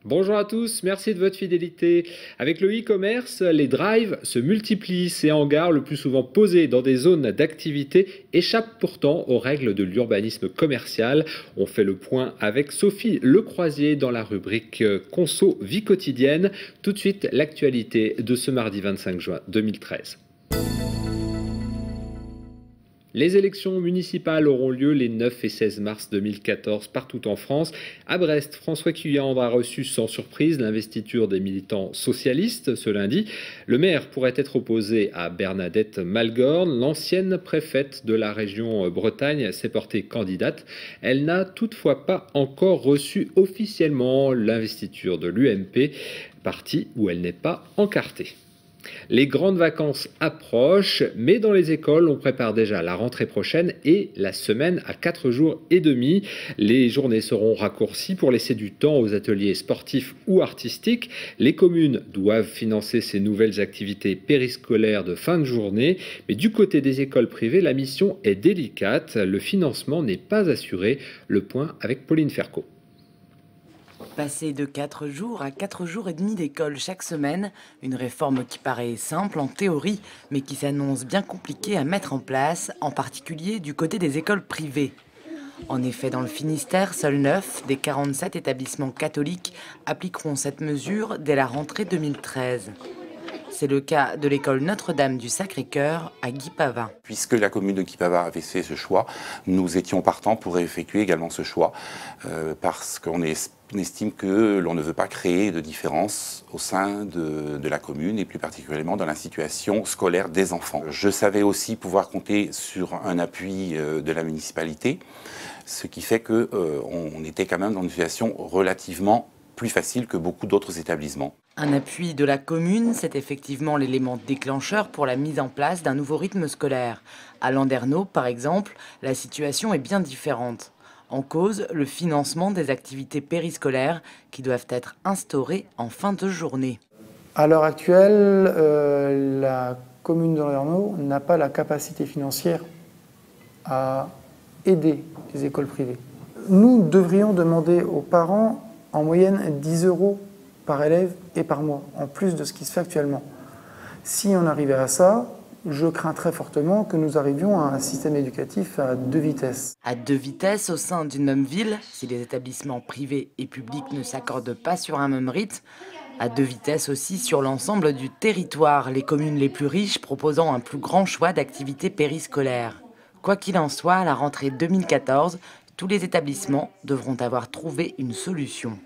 Bonjour à tous, merci de votre fidélité. Avec le e-commerce, les drives se multiplient. Ces hangars, le plus souvent posés dans des zones d'activité, échappent pourtant aux règles de l'urbanisme commercial. On fait le point avec Sophie Lecroisier dans la rubrique Conso Vie quotidienne. Tout de suite, l'actualité de ce mardi 25 juin 2013. Les élections municipales auront lieu les 9 et 16 mars 2014 partout en France. À Brest, François Cuyandre a reçu sans surprise l'investiture des militants socialistes ce lundi. Le maire pourrait être opposé à Bernadette Malgorn. L'ancienne préfète de la région Bretagne s'est portée candidate. Elle n'a toutefois pas encore reçu officiellement l'investiture de l'UMP, parti où elle n'est pas encartée. Les grandes vacances approchent, mais dans les écoles, on prépare déjà la rentrée prochaine et la semaine à 4 jours et demi. Les journées seront raccourcies pour laisser du temps aux ateliers sportifs ou artistiques. Les communes doivent financer ces nouvelles activités périscolaires de fin de journée, mais du côté des écoles privées, la mission est délicate. Le financement n'est pas assuré. Le point avec Pauline Ferco. Passer de 4 jours à 4 jours et demi d'école chaque semaine, une réforme qui paraît simple en théorie, mais qui s'annonce bien compliquée à mettre en place, en particulier du côté des écoles privées. En effet, dans le Finistère, seuls 9 des 47 établissements catholiques appliqueront cette mesure dès la rentrée 2013. C'est le cas de l'école Notre-Dame du Sacré-Cœur à Guipavas. Puisque la commune de Guipavas avait fait ce choix, nous étions partants pour effectuer également ce choix, parce qu'on estime que l'on ne veut pas créer de différence au sein de la commune et plus particulièrement dans la situation scolaire des enfants. Je savais aussi pouvoir compter sur un appui de la municipalité, ce qui fait qu'on était quand même dans une situation relativement plus facile que beaucoup d'autres établissements. Un appui de la commune, c'est effectivement l'élément déclencheur pour la mise en place d'un nouveau rythme scolaire. À Landerneau, par exemple, la situation est bien différente. En cause, le financement des activités périscolaires qui doivent être instaurées en fin de journée. À l'heure actuelle, la commune de Landerneau n'a pas la capacité financière à aider les écoles privées. Nous devrions demander aux parents en moyenne 10 € par élève et par mois, en plus de ce qui se fait actuellement. Si on arrivait à ça, je crains très fortement que nous arrivions à un système éducatif à 2 vitesses. À 2 vitesses au sein d'une même ville, si les établissements privés et publics ne s'accordent pas sur un même rythme. À 2 vitesses aussi sur l'ensemble du territoire, les communes les plus riches proposant un plus grand choix d'activités périscolaires. Quoi qu'il en soit, à la rentrée 2014, tous les établissements devront avoir trouvé une solution.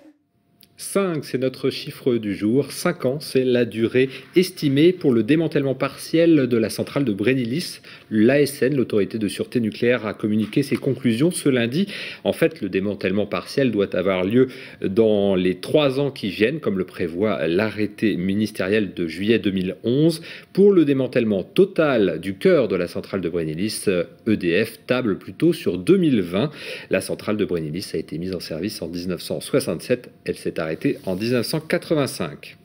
5, c'est notre chiffre du jour. 5 ans, c'est la durée estimée pour le démantèlement partiel de la centrale de Brennilis. L'ASN, l'autorité de sûreté nucléaire, a communiqué ses conclusions ce lundi. En fait, le démantèlement partiel doit avoir lieu dans les 3 ans qui viennent, comme le prévoit l'arrêté ministériel de juillet 2011. Pour le démantèlement total du cœur de la centrale de Brennilis, EDF table plutôt sur 2020. La centrale de Brennilis a été mise en service en 1967. Elle s'est arrêtée en 1985.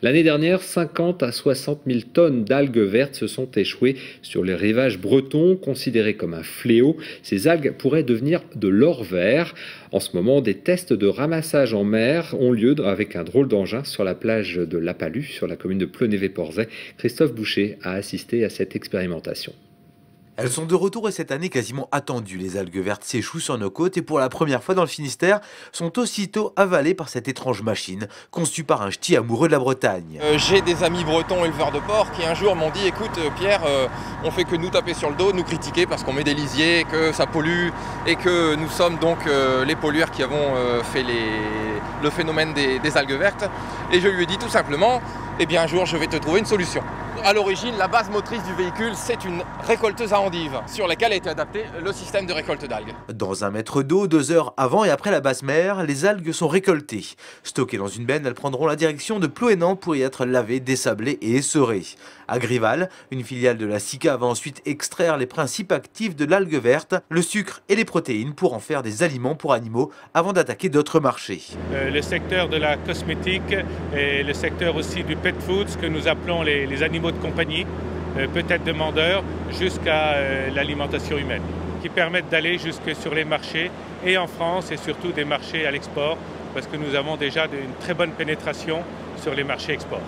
L'année dernière, 50 à 60 000 tonnes d'algues vertes se sont échouées sur les rivages bretons, considérés comme un fléau. Ces algues pourraient devenir de l'or vert. En ce moment, des tests de ramassage en mer ont lieu avec un drôle d'engin sur la plage de La Palue, sur la commune de Plonévé-Porzay. Christophe Boucher a assisté à cette expérimentation. Elles sont de retour et cette année quasiment attendues. Les algues vertes s'échouent sur nos côtes et pour la première fois dans le Finistère, sont aussitôt avalées par cette étrange machine conçue par un ch'ti amoureux de la Bretagne. J'ai des amis bretons éleveurs de porc qui un jour m'ont dit « Écoute Pierre, on fait que nous taper sur le dos, nous critiquer parce qu'on met des lisiers, que ça pollue et que nous sommes donc les pollueurs qui avons fait le phénomène des algues vertes. » Et je lui ai dit tout simplement « Eh bien un jour je vais te trouver une solution. » À l'origine, la base motrice du véhicule, c'est une récolteuse à endives sur laquelle a été adapté le système de récolte d'algues. Dans 1 mètre d'eau, 2 heures avant et après la basse mer, les algues sont récoltées. Stockées dans une benne, elles prendront la direction de Ploénan pour y être lavées, dessablées et essorées. À Grival, une filiale de la SICA va ensuite extraire les principes actifs de l'algue verte, le sucre et les protéines pour en faire des aliments pour animaux avant d'attaquer d'autres marchés. Le secteur de la cosmétique et le secteur aussi du pet food, ce que nous appelons les animaux de compagnie, peut-être demandeurs, jusqu'à l'alimentation humaine, qui permettent d'aller jusque sur les marchés et en France et surtout des marchés à l'export, parce que nous avons déjà une très bonne pénétration sur les marchés export.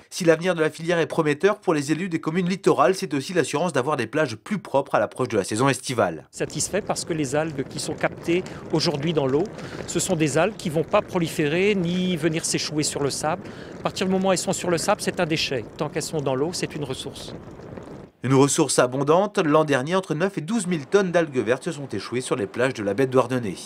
Si l'avenir de la filière est prometteur pour les élus des communes littorales, c'est aussi l'assurance d'avoir des plages plus propres à l'approche de la saison estivale. Satisfait parce que les algues qui sont captées aujourd'hui dans l'eau, ce sont des algues qui ne vont pas proliférer ni venir s'échouer sur le sable. À partir du moment où elles sont sur le sable, c'est un déchet. Tant qu'elles sont dans l'eau, c'est une ressource. Une ressource abondante, l'an dernier, entre 9 et 12 000 tonnes d'algues vertes se sont échouées sur les plages de la baie de Douarnenez.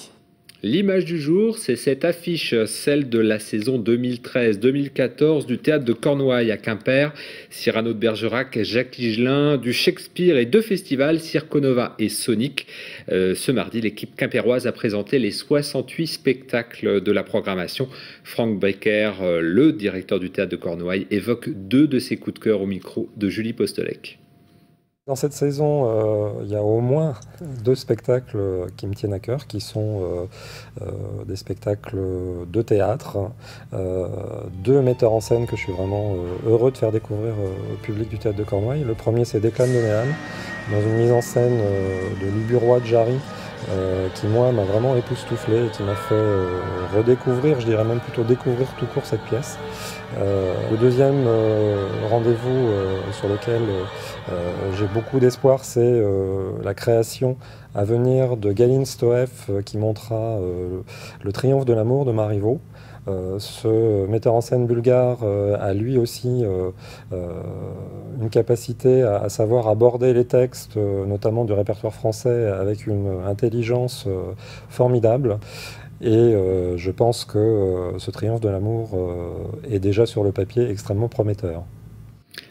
L'image du jour, c'est cette affiche, celle de la saison 2013-2014 du théâtre de Cornouailles à Quimper. Cyrano de Bergerac, Jacques Higelin, du Shakespeare et 2 festivals, Circonova et Sonic. Ce mardi, l'équipe quimpéroise a présenté les 68 spectacles de la programmation. Franck Becker, le directeur du théâtre de Cornouailles, évoque 2 de ses coups de cœur au micro de Julie Postolek. Dans cette saison, il y a au moins 2 spectacles qui me tiennent à cœur, qui sont des spectacles de théâtre, 2 metteurs en scène que je suis vraiment heureux de faire découvrir au public du théâtre de Cornouailles. Le premier, c'est Déclame de Néam, dans une mise en scène de Luburoy de Jarry, qui moi m'a vraiment époustouflé et qui m'a fait redécouvrir, je dirais même plutôt découvrir tout court cette pièce. Le deuxième rendez-vous sur lequel j'ai beaucoup d'espoir, c'est la création à venir de Galine Stoev qui montrera le triomphe de l'amour de Marivaux. Ce metteur en scène bulgare a lui aussi une capacité à savoir aborder les textes, notamment du répertoire français, avec une intelligence formidable. Et je pense que ce triomphe de l'amour est déjà sur le papier extrêmement prometteur.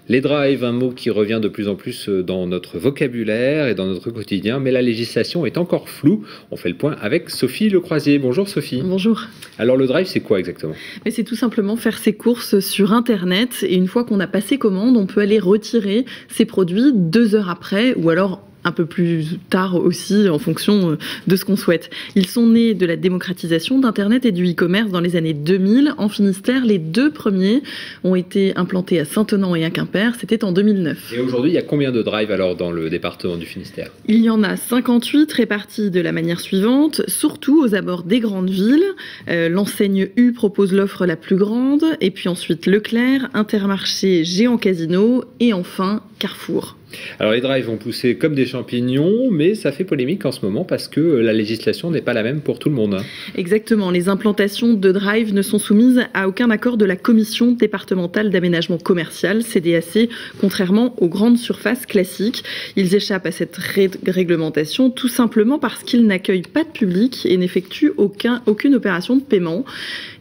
Les drives, un mot qui revient de plus en plus dans notre vocabulaire et dans notre quotidien, mais la législation est encore floue. On fait le point avec Sophie Lecroisier. Bonjour Sophie. Bonjour. Alors le drive, c'est quoi exactement ? C'est tout simplement faire ses courses sur Internet et une fois qu'on a passé commande, on peut aller retirer ses produits 2 heures après ou alors un peu plus tard aussi en fonction de ce qu'on souhaite. Ils sont nés de la démocratisation d'Internet et du e-commerce dans les années 2000. En Finistère, les 2 premiers ont été implantés à Saint-Tenant et à Quimper. C'était en 2009. Et aujourd'hui, il y a combien de drives alors dans le département du Finistère ? Il y en a 58 répartis de la manière suivante, surtout aux abords des grandes villes. L'enseigne U propose l'offre la plus grande, et puis ensuite Leclerc, Intermarché, Géant Casino et enfin Carrefour. Alors les drives vont pousser comme des champignons, mais ça fait polémique en ce moment parce que la législation n'est pas la même pour tout le monde. Exactement, les implantations de drives ne sont soumises à aucun accord de la Commission départementale d'aménagement commercial, CDAC, contrairement aux grandes surfaces classiques. Ils échappent à cette réglementation tout simplement parce qu'ils n'accueillent pas de public et n'effectuent aucune opération de paiement.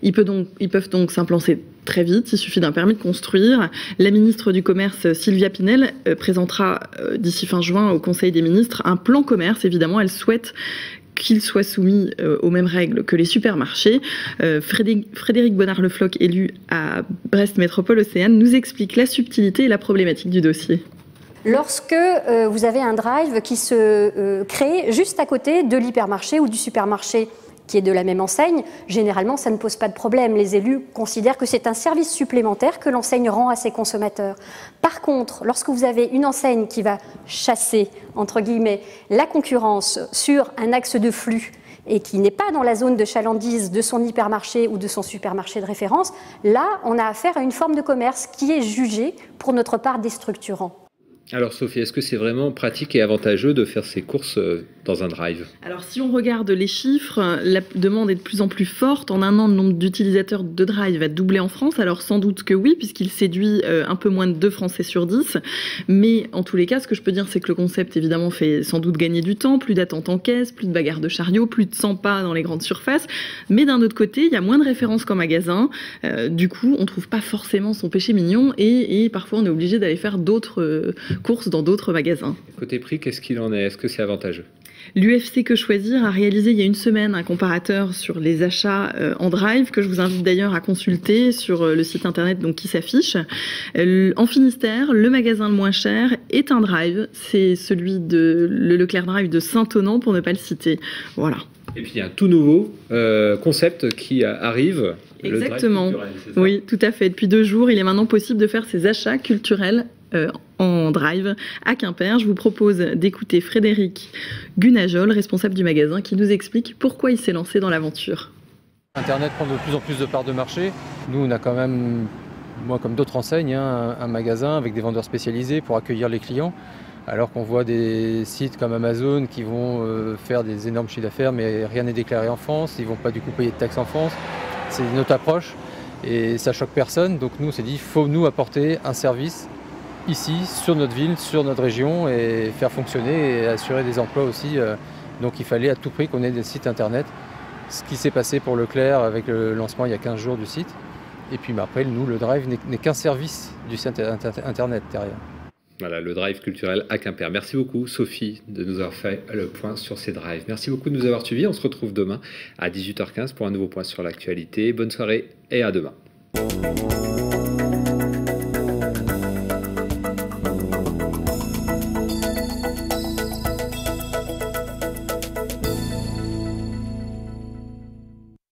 Ils peuvent donc s'implanter très vite, il suffit d'un permis de construire. La ministre du Commerce, Sylvia Pinel, présentera d'ici fin juin au Conseil des ministres un plan commerce. Évidemment, elle souhaite qu'il soit soumis aux mêmes règles que les supermarchés. Frédéric Bonnard-Le Floch, élu à Brest Métropole Océane, nous explique la subtilité et la problématique du dossier. Lorsque vous avez un drive qui se crée juste à côté de l'hypermarché ou du supermarché qui est de la même enseigne, généralement ça ne pose pas de problème. Les élus considèrent que c'est un service supplémentaire que l'enseigne rend à ses consommateurs. Par contre, lorsque vous avez une enseigne qui va chasser, entre guillemets, la concurrence sur un axe de flux et qui n'est pas dans la zone de chalandise de son hypermarché ou de son supermarché de référence, là on a affaire à une forme de commerce qui est jugée pour notre part déstructurant. Alors Sophie, est-ce que c'est vraiment pratique et avantageux de faire ses courses dans un drive? Alors si on regarde les chiffres, la demande est de plus en plus forte. En un an, le nombre d'utilisateurs de drive a doublé en France. Alors sans doute que oui, puisqu'il séduit un peu moins de 2 Français sur 10. Mais en tous les cas, ce que je peux dire, c'est que le concept évidemment fait sans doute gagner du temps, plus d'attente en caisse, plus de bagarres de chariot, plus de 100 pas dans les grandes surfaces. Mais d'un autre côté, il y a moins de références qu'en magasin. Du coup, on ne trouve pas forcément son péché mignon et parfois on est obligé d'aller faire d'autres courses dans d'autres magasins. Côté prix, qu'est-ce qu'il en est? Est-ce que c'est avantageux? L'UFC Que Choisir a réalisé il y a une semaine un comparateur sur les achats en drive que je vous invite d'ailleurs à consulter sur le site internet donc, qui s'affiche. En Finistère, le magasin le moins cher est un drive, c'est celui de le Leclerc Drive de Saint-Onant pour ne pas le citer. Voilà. Et puis il y a un tout nouveau concept qui arrive. Exactement. Oui, tout à fait. Depuis 2 jours, il est maintenant possible de faire ses achats culturels en drive à Quimper. Je vous propose d'écouter Frédéric Gunajol, responsable du magasin, qui nous explique pourquoi il s'est lancé dans l'aventure. Internet prend de plus en plus de parts de marché. Nous, on a quand même, moi comme d'autres enseignes, un magasin avec des vendeurs spécialisés pour accueillir les clients. Alors qu'on voit des sites comme Amazon qui vont faire des énormes chiffres d'affaires, mais rien n'est déclaré en France, ils ne vont pas du coup payer de taxes en France. C'est notre approche et ça choque personne. Donc nous, on s'est dit, il faut nous apporter un service ici, sur notre ville, sur notre région et faire fonctionner et assurer des emplois aussi. Donc il fallait à tout prix qu'on ait des sites internet. Ce qui s'est passé pour Leclerc avec le lancement il y a 15 jours du site. Et puis après, nous, le drive n'est qu'un service du site internet derrière. Voilà, le drive culturel à Quimper. Merci beaucoup Sophie de nous avoir fait le point sur ces drives. Merci beaucoup de nous avoir suivis. On se retrouve demain à 18h15 pour un nouveau point sur l'actualité. Bonne soirée et à demain.